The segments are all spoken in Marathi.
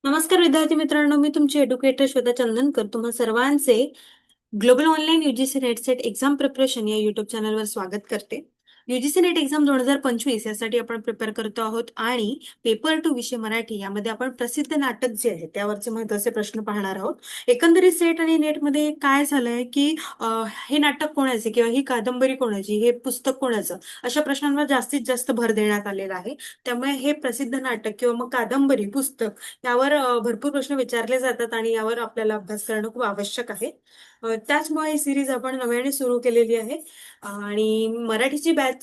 नमस्कार विद्यार्थी मित्रांनो, मी तुमची एड्युकेटर श्वेता चंदनकर तुम्हा सर्वांचे global online UGC net set exam preparation या युट्यूब चॅनलवर स्वागत करते. युजीसी नेट एक्झाम 2025 यासाठी आपण प्रिपेअर करतो आहोत आणि पेपर टू विषय मराठी यामध्ये आपण प्रसिद्ध नाटक जे आहे त्यावरचे महत्त्वाचे प्रश्न पाहणार आहोत. एकंदरीत सेट आणि नेटमध्ये काय झालंय की हे नाटक कोणाचे किंवा ही कादंबरी कोणाची, हे पुस्तक कोणाचं, अशा प्रश्नांवर जास्तीत जास्त भर देण्यात आलेला आहे. त्यामुळे हे प्रसिद्ध नाटक किंवा मग कादंबरी पुस्तक यावर भरपूर प्रश्न विचारले जातात आणि यावर आपल्याला अभ्यास करणं खूप आवश्यक आहे. त्याचमुळे ही सिरीज आपण नव्याने सुरू केलेली आहे आणि मराठीची बॅच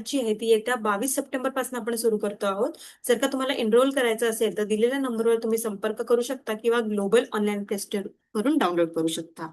जी आहे ती येत्या 22 सप्टेंबर पासून आपण सुरू करतो आहोत. जर का तुम्हाला एनरोल करायचं असेल तर दिलेल्या नंबरवर तुम्ही संपर्क करू शकता किंवा ग्लोबल ऑनलाईन प्ले स्टोर वरून डाउनलोड करू शकता.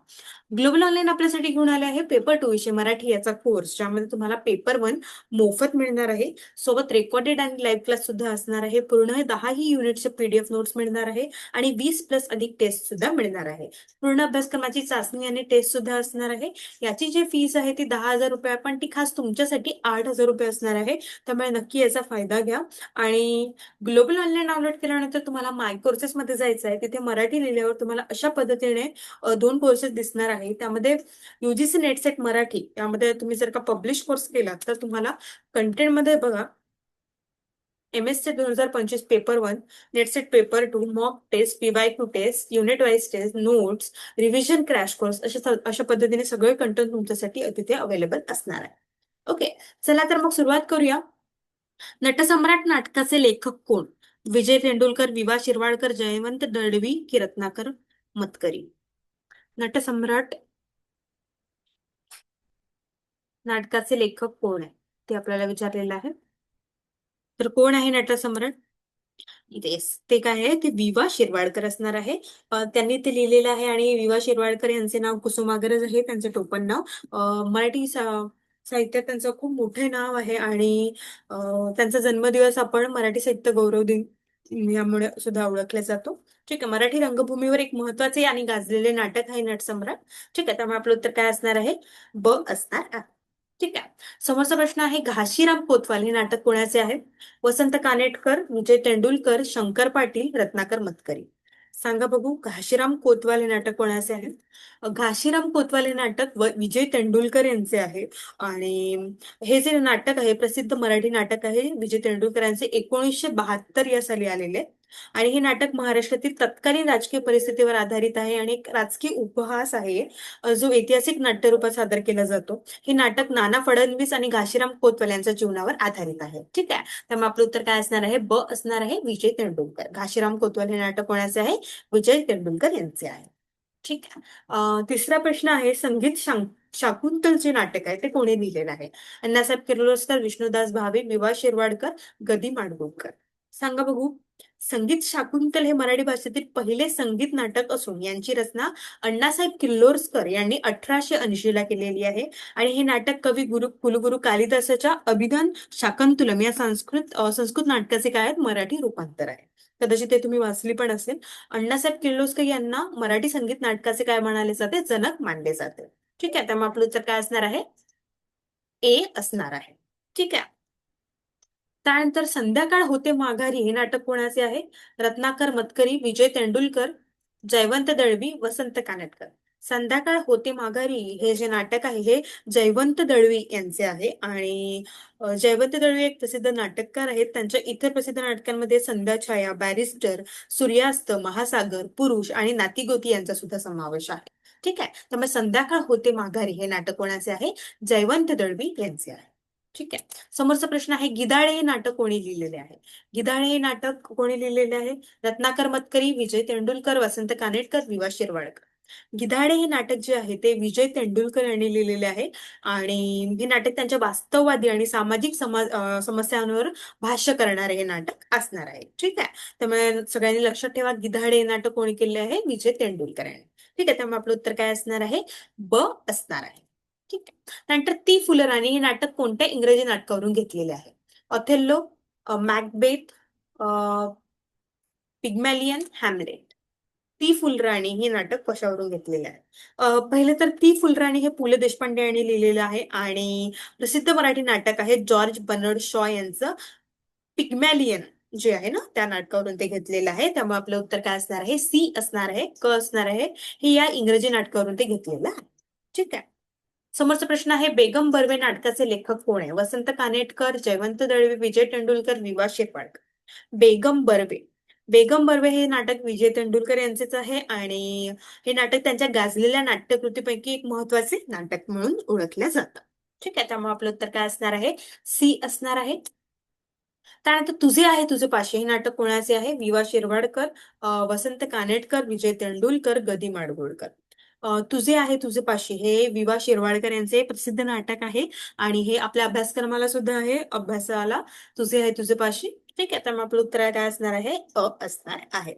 ग्लोबल ऑनलाईन आपल्यासाठी घेऊन आले आहे पेपर टू विषय मराठी याचा कोर्स, ज्यामध्ये तुम्हाला पेपर 1 मोफत मिळणार आहे. सोबत रेकॉर्डेड आणि लाईव्ह क्लास सुद्धा असणार आहे. पूर्ण 10ही युनिटचे पीडीएफ नोट्स मिळणार आहे आणि 20+ अधिक टेस्ट सुद्धा मिळणार आहे. पूर्ण अभ्यासक्रमाची चाचणी आणि टेस्ट सुद्धा असणार आहे. याची जी फीस आहे ती 10,000 रुपये, पण ती खास तुमच्यासाठी 8,000 रुपये असणार आहे. त्यामुळे नक्की याचा फायदा घ्या. आणि ग्लोबल ऑनलाईन डाउनलोड केल्यानंतर तुम्हाला माय कोर्सेस मध्ये जायचं आहे. तिथे मराठी लिहिल्यावर तुम्हाला अशा पद्धतीने 2 कोर्सेस दिसणार आहे. त्यामध्ये युजीसी नेट सेट मराठी यामध्ये तुम्ही जर का पब्लिश कोर्स केला तर तुम्हाला कंटेंट मध्ये बघा, MSc 2025 paper 1, NET SET paper 2, mock test, PYQ test, unit wise test, notes, revision crash course, अशा पद्धतीने सगळे कंटेंट तुमच्यासाठी तिथे अवेलेबल असणार आहे. ओके, चला तर मग सुरुवात करूया. नटसम्राट नाटकाचे लेखक कोण? विजय तेंडुलकर, विवा शिरवाडकर, जयवंत दळवी की रत्नाकर मतकरी? नटसम्राट नाटकाचे लेखक कोण आहे ते आपल्याला विचारलेलं आहे. तर कोण आहे नटसम्राट? येस, ते काय आहे, ते विवा शिरवाडकर असणार आहे. त्यांनी ते लिहिलेलं आहे आणि विवा शिरवाडकर यांचे नाव कुसुमाग्रज आहे, त्यांचं टोपण नाव. मराठी साहित्यात त्यांचं खूप मोठे नाव आहे आणि त्यांचा जन्मदिवस आपण मराठी साहित्य गौरव दिन यामुळे सुद्धा ओळखला जातो. ठीक आहे, मराठी रंगभूमीवर एक महत्वाचे आणि गाजलेले नाटक आहे नटसम्राट. ठीक आहे, त्यामुळे आपलं उत्तर काय असणार आहे? ब असणार आहे. ठीक आहे, समोरचा प्रश्न आहे, घाशीराम कोतवाल हे नाटक कोणाचे आहे? वसंत कानेटकर, विजय तेंडुलकर, शंकर पाटील, रत्नाकर मतकरी? सांगा बघू, घाशीराम कोतवाल हे नाटक कोणाचे आहे? घाशीराम कोतवाल हे नाटक विजय तेंडुलकर यांचे आहे. आणि हे जे नाटक आहे प्रसिद्ध मराठी नाटक आहे, विजय तेंडुलकर यांचे 1972 या साली आलेले. आणि हे नाटक महाराष्ट्रातील तत्कालीन राजकीय परिस्थितीवर आधारित आहे आणि एक राजकीय उपहास आहे, जो ऐतिहासिक नाट्यरूपात सादर केला जातो. हे नाटक नाना फडणवीस आणि घाशीराम कोतवाल यांच्या जीवनावर आधारित आहे. ठीक आहे, त्यामुळे आपलं उत्तर काय असणार आहे? ब असणार आहे, विजय तेंडुलकर. घाशीराम कोतवाल हे नाटक कोणाचे आहे? विजय तेंडुलकर यांचे आहे. ठीक आहे. तिसरा प्रश्न आहे, संगीत शाकुंतल जे नाटक आहे ते कोणी लिहिलेलं आहे? अण्णासाहेब किर्लोस्कर, विष्णुदास भावे, विवा शिरवाडकर, गदी माडगूळकर? सांगा बघू, संगीत शाकुंतल हे मराठी भाषेतील पहिले संगीत नाटक असून यांची रचना अण्णासाहेब किर्लोस्कर यांनी 1880 ला केलेली आहे. आणि हे नाटक कवी कुलगुरू कालिदासाच्या अभिधान शाकुंतलम या संस्कृत नाटकाचे काय आहेत? मराठी रूपांतर आहे. कदाचित ते तुम्ही वाचली पण असेल. अण्णासाहेब किर्लोस्कर यांना मराठी संगीत नाटकाचे काय म्हणाले जाते? जनक मानले जाते. ठीक आहे, त्यामुळे आपलं उत्तर काय असणार आहे? ए असणार आहे. ठीक आहे, त्यानंतर संध्याकाळ होते माघारी हे नाटक कोणाचे आहे? रत्नाकर मतकरी, विजय तेंडुलकर, जयवंत दळवी, वसंत कानेटकर? संध्याकाळ होते माघारी हे जे नाटक आहे हे जयवंत दळवी यांचे आहे. आणि जयवंत दळवी एक प्रसिद्ध नाटककार आहेत. त्यांच्या इतर प्रसिद्ध नाटकांमध्ये संध्याछाया, बॅरिस्टर, सूर्यास्त, महासागर, पुरुष आणि नातीगोती यांचा सुद्धा समावेश आहे. ठीक आहे, त्यामुळे संध्याकाळ होते माघारी हे नाटक कोणाचे आहे? जयवंत दळवी यांचे आहे. ठीक आहे, समोरचा प्रश्न आहे, गिधाडे हे नाटक कोणी लिहिलेले आहे? गिधाडे हे नाटक कोणी लिहिलेले आहे? रत्नाकर मतकरी, विजय तेंडुलकर, वसंत कानेटकर, विवा शिरवाडकर? गिधाडे हे नाटक जे आहे ते विजय तेंडुलकर यांनी लिहिलेले आहे. आणि हे नाटक त्यांच्या वास्तववादी आणि सामाजिक समस्यांवर भाष्य करणारे हे नाटक असणार आहे. ठीक आहे, त्यामुळे सगळ्यांनी लक्षात ठेवा, गिधाडे हे नाटक कोणी केले आहे? विजय तेंडुलकर यांनी. ठीक आहे, त्यामुळे आपलं उत्तर काय असणार आहे? ब असणार आहे. ठीक आहे, त्यानंतर ती फुलराणी हे नाटक कोणत्या इंग्रजी नाटकावरून घेतलेले आहे? Othello, Macbeth, Pygmalion, Hamlet? ती फुलराणी हे नाटक कशावरून घेतलेले आहे? पहिले तर ती फुलराणी हे पु ल देशपांडे यांनी लिहिलेलं आहे आणि प्रसिद्ध मराठी नाटक आहे जॉर्ज बर्नार्ड शॉ यांचं पिग्मॅलियन जे आहे ना त्या नाटकावरून ते घेतलेलं आहे. त्यामुळे आपलं उत्तर काय असणार आहे? सी असणार आहे. क असणार आहे. हे या इंग्रजी नाटकावरून ते घेतलेलं आहे. ठीक आहे. समोरचा प्रश्न आहे, बेगम बर्वे नाटकाचे लेखक कोण आहे? वसंत कानेटकर, जयवंत दळवी, विजय तेंडुलकर, विवा शिरवाडकर. बेगम बर्वे. बेगम बर्वे हे नाटक विजय तेंडुलकर यांचेच आहे आणि हे नाटक त्यांच्या गाजलेल्या नाट्यकृतीपैकी एक महत्वाचे नाटक म्हणून ओळखलं जातं. ठीक आहे. त्यामुळे आपलं उत्तर काय असणार आहे? सी असणार आहे. त्यानंतर तुझे आहे तुझे पाशे हे नाटक कोणाचे आहे? विवा शिरवाडकर, वसंत कानेटकर, विजय तेंडुलकर, गदी माडगुळकर. तुझे आहे तुझे पाशी हे विवा शिरवाडकर यांचे प्रसिद्ध नाटक आहे आणि हे आपल्या अभ्यासक्रमाला सुद्धा आहे अभ्यासाला. तुझे आहे तुझे पाशी. ठीक आहे. तर मग आपलं उत्तर काय असणार आहे? अ असणार आहे.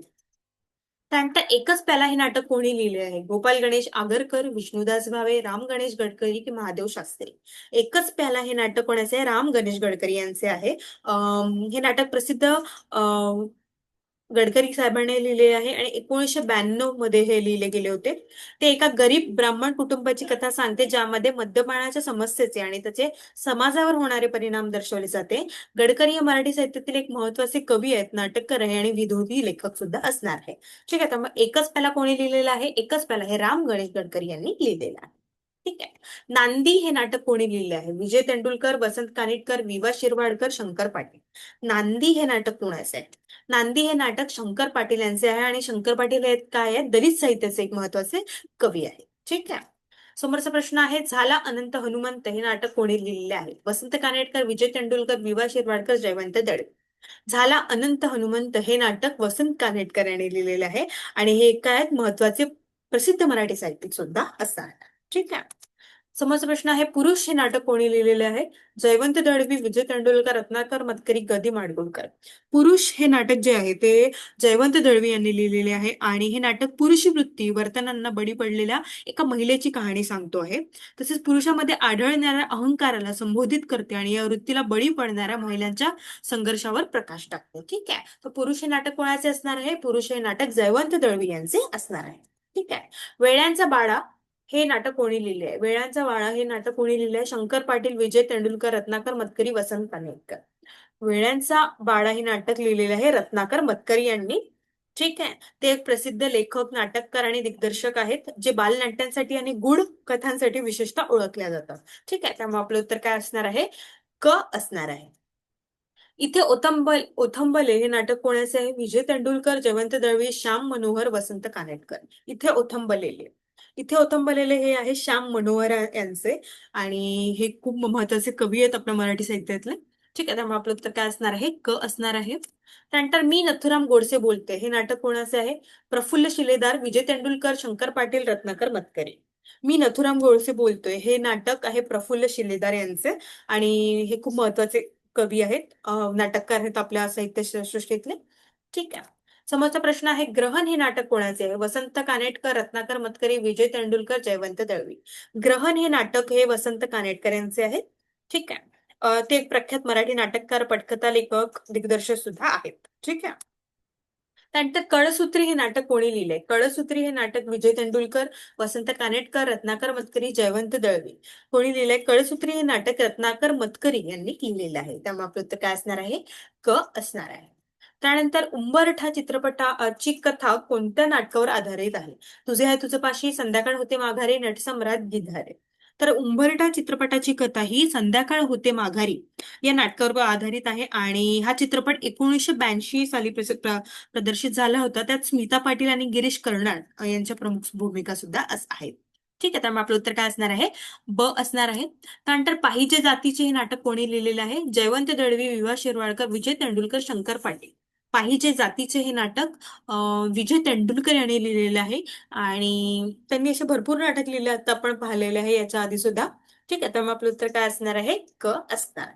त्यानंतर एकच प्याला हे नाटक कोणी लिहिले आहे? गोपाल गणेश आगरकर, विष्णुदास भावे, राम गणेश गडकरी की महादेव शास्त्री. एकच प्याला हे नाटक कोणाचे आहे? राम गणेश गडकरी यांचे आहे. हे नाटक प्रसिद्ध गडकरी साहेबांनी लिहिले आहे आणि 1992 मध्ये हे लिहिले गेले होते. ते एका गरीब ब्राह्मण कुटुंबाची कथा सांगते ज्यामध्ये मद्यपानाच्या समस्येचे आणि त्याचे समाजावर होणारे परिणाम दर्शवले जाते. गडकरी हे मराठी साहित्यातील एक महत्वाचे कवी आहेत, नाटककार आहे आणि विनोदी लेखक सुद्धा असणार आहे. ठीक आहे. तर मग एकच प्याला कोणी लिहिलेला आहे? एकच प्याला हे राम गणेश गडकरी यांनी लिहिलेला आहे. ठीक आहे. नांदी हे नाटक कोणी लिहिले आहे? विजय तेंडुलकर, वसंत कानेटकर, विवा शिरवाडकर, शंकर पाटील. नांदी हे नाटक कोणाचे आहे? नांदी हे नाटक शंकर पाटील यांचे आहे आणि शंकर पाटील हे काय आहेत? दलित साहित्याचे एक महत्वाचे कवी आहे. ठीक आहे. समोरचा प्रश्न आहे, झाला अनंत हनुमंत हे नाटक कोणी लिहिलेले आहे? वसंत कानेटकर, विजय तेंडुलकर, विवा शिरवाडकर, जयवंत दळे. झाला अनंत हनुमंत हे नाटक वसंत कानेटकर यांनी लिहिलेले आहे आणि हे काय आहेत? महत्वाचे प्रसिद्ध मराठी साहित्यिक सुद्धा असतात. ठीक आहे. समोरचा प्रश्न आहे, पुरुष हे नाटक कोणी लिहिलेले आहे? जयवंत दळवी, विजय तेंडुलकर, रत्नाकर मतकरी, गदी माडगुळकर. पुरुष हे नाटक जे आहे ते जयवंत दळवी यांनी लिहिलेले आहे आणि हे नाटक पुरुष वृत्ती वर्तनांना बळी पडलेल्या एका महिलेची कहाणी सांगतो आहे. तसेच पुरुषामध्ये आढळणाऱ्या अहंकाराला संबोधित करते आणि या वृत्तीला बळी पडणाऱ्या महिलांच्या संघर्षावर प्रकाश टाकते. ठीक आहे. तर पुरुष हे नाटक कोणाचे असणार आहे? पुरुष हे नाटक जयवंत दळवी यांचे असणार आहे. ठीक आहे. वेळ्यांचा बाळा हे नाटक कोणी लिहिले आहे? वेळांचा वाळा हे नाटक कोणी लिहिले आहे? शंकर पाटील, विजय तेंडुलकर, रत्नाकर मतकरी, वसंत कानेटकर. वेळ्यांचा बाळा हे नाटक लिहिलेलं आहे रत्नाकर मतकरी यांनी. ठीक आहे. ते एक प्रसिद्ध लेखक, नाटककार आणि दिग्दर्शक आहेत जे बालनाट्यांसाठी आणि गूढ कथांसाठी विशेषतः ओळखल्या जातात. ठीक आहे. त्यामुळे आपलं उत्तर काय असणार आहे? क असणार आहे. इथे ओथंबले हे नाटक कोणाचे आहे? विजय तेंडुलकर, जयवंत दळवी, श्याम मनोहर, वसंत कानेटकर. इथे ओथंबलेले. इथे ओथंबलेले हे आहे श्याम मनोहर यांचे आणि हे खूप महत्वाचे कवी आहेत आपल्या मराठी साहित्यातले. ठीक आहे. त्यामुळे आपलं उत्तर काय असणार आहे? क असणार आहे. त्यानंतर मी नथुराम गोडसे बोलते हे नाटक कोणाचे आहे? प्रफुल्ल शिलेदार, विजय तेंडुलकर, शंकर पाटील, रत्नाकर मतकरी. मी नथुराम गोडसे बोलतोय हे नाटक आहे प्रफुल्ल शिलेदार यांचे आणि हे खूप महत्वाचे कवी आहेत, नाटककार आहेत आपल्या साहित्य सृष्टीतले. ठीक आहे. समोरचा प्रश्न आहे, ग्रहण हे नाटक कोणाचे आहे? वसंत कानेटकर, रत्नाकर मतकरी, विजय तेंडुलकर, जयवंत दळवी. ग्रहण हे नाटक हे वसंत कानेटकर यांचे आहे. ठीक आहे. ते एक प्रख्यात मराठी नाटककार, पटकथा लेखक, दिग्दर्शक सुद्धा आहेत. ठीक आहे. त्यानंतर कळसूत्री हे नाटक कोणी लिहिलंय? कळसूत्री हे नाटक विजय तेंडुलकर, वसंत कानेटकर, रत्नाकर मतकरी, जयवंत दळवी. कोणी लिहिलंय? कळसूत्री हे नाटक रत्नाकर मतकरी यांनी लिहिलेलं आहे. त्यामुळे आपलं उत्तर काय असणार आहे? क असणार आहे. त्यानंतर उंबरठा चित्रपटाची कथा कोणत्या नाटकावर आधारित आहे? तुझे आहे तुझे पाशी, संध्याकाळ होते माघारी, नटसम्राट, गिधारे. तर उंबरठा चित्रपटाची कथा ही संध्याकाळ होते माघारी या नाटकावर आधारित आहे आणि हा चित्रपट 1982 साली प्रदर्शित झाला होता. त्यात स्मिता पाटील आणि गिरीश कर्नाड यांच्या प्रमुख भूमिका सुद्धा आहेत. ठीक आहे. त्यामुळे आपलं उत्तर काय असणार आहे? ब असणार आहे. त्यानंतर पाहिजे जातीचे हे नाटक कोणी लिहिलेलं आहे? जयवंत दळवी, विवा शिरवाडकर, विजय तेंडुलकर, शंकर पाटील. पाहिजे जातीचे हे नाटक विजय तेंडुलकर यांनी लिहिलेले आहे आणि त्यांनी असे भरपूर नाटक लिहिले आता आपण पाहिलेले आहे याच्या आधी सुद्धा. ठीक आहे. त्यामुळे आपलं उत्तर काय असणार आहे? क असणार.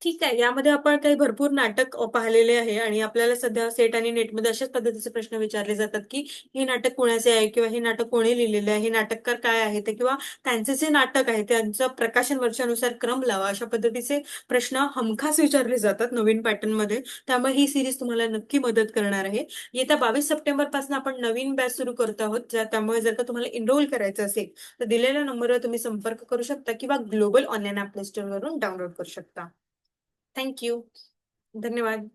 ठीक आहे. यामध्ये आपण काही भरपूर नाटक पाहिलेले आहे आणि आपल्याला सध्या सेट आणि नेटमध्ये अशाच पद्धतीचे प्रश्न विचारले जातात की हे नाटक कोणाचे आहे किंवा हे नाटक कोणी लिहिलेले आहे, हे नाटककार काय आहे ते किंवा त्यांचे जे नाटक आहे त्यांचं प्रकाशन वर्षानुसार क्रम लावा, अशा पद्धतीचे प्रश्न हमखास विचारले जातात नवीन पॅटर्न मध्ये. त्यामुळे ही सिरीज तुम्हाला नक्की मदत करणार आहे. येत्या 22 सप्टेंबर पासून आपण नवीन बॅच सुरू करत आहोत. त्यामुळे जर का तुम्हाला एनरोल करायचं असेल तर दिलेल्या नंबरवर तुम्ही संपर्क करू शकता किंवा global online app play store वरून डाउनलोड करू शकता. थँक्यू. धन्यवाद.